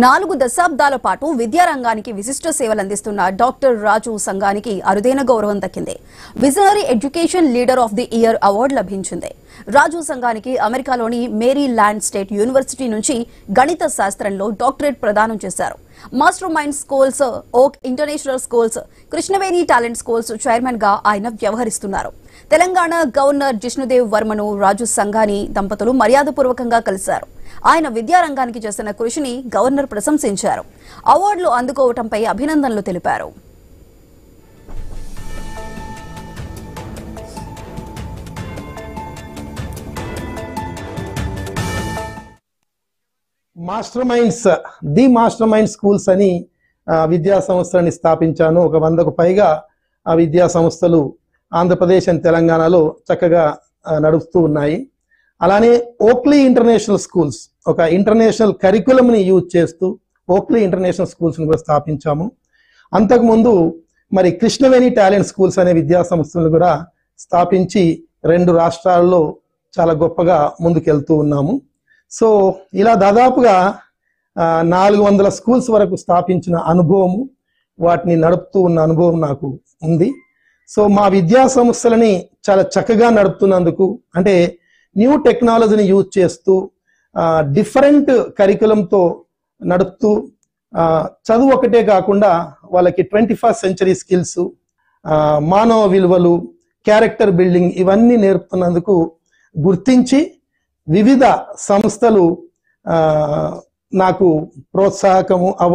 4 దశాబ్దాల పాటు విద్యారంగానికి విశిష్ట సేవలు అందిస్తున్న డాక్టర్ రాజు సంఘానికి అరుదైన గౌరవం దక్కింది. Visionary education leader of the year award లభించింది. రాజు సంఘానికి అమెరికాలోని మేరీల్యాండ్ స్టేట్ యూనివర్సిటీ నుంచి గణిత శాస్త్రంలో డాక్టరేట్ ప్రదానం చేశారు. మాస్టర్ మైండ్ స్కూల్స్, ఓక్ international schools, Krishnaveni talent schools chairman గా ఆయన వ్యవహరిస్తున్నారు. తెలంగాణ గవర్నర్ జిష్ణుదేవ్ వర్మను రాజు సంఘాని దంపతులు మర్యాదపూర్వకంగా కలిశారు. ఆయన విద్యారంగానికి చేసిన కృషిని గవర్నర్ ప్రశంసించారు. అవార్డులు అందుకోవడంపై అభినందనలు తెలిపారు. మాస్టర్ మైండ్ స్కూల్స్ అని విద్యా సంస్థలని స్థాపించాను. ఒక 100కు పైగా ఆ విద్యా సంస్థలు ఆంధ్రప్రదేశ్ అండ్ తెలంగాణలో చక్కగా నడుస్తూ ఉన్నాయి. అలానే ఓక్లీ ఇంటర్నేషనల్ స్కూల్స్, ఒక ఇంటర్నేషనల్ కరికులంని యూజ్ చేస్తూ ఓక్లీ ఇంటర్నేషనల్ స్కూల్స్ని కూడా స్థాపించాము. అంతకుముందు మరి కృష్ణవేణి టాలెంట్ స్కూల్స్ అనే విద్యా సంస్థలను కూడా స్థాపించి 2 రాష్ట్రాల్లో చాలా గొప్పగా ముందుకెళ్తూ ఉన్నాము. సో ఇలా దాదాపుగా 400 స్కూల్స్ వరకు స్థాపించిన అనుభవము, వాటిని నడుపుతూ ఉన్న అనుభవం నాకు ఉంది. సో మా విద్యా సంస్థలని చాలా చక్కగా నడుపుతున్నందుకు, అంటే న్యూ టెక్నాలజీని యూజ్ చేస్తూ డిఫరెంట్ కరికులంతో నడుపుతూ చదువు ఒకటే కాకుండా వాళ్ళకి 21st సెంచరీ స్కిల్స్, మానవ విలువలు, క్యారెక్టర్ బిల్డింగ్ ఇవన్నీ నేర్పుతున్నందుకు గుర్తించి వివిధ సంస్థలు నాకు ప్రోత్సాహకము అవార్డు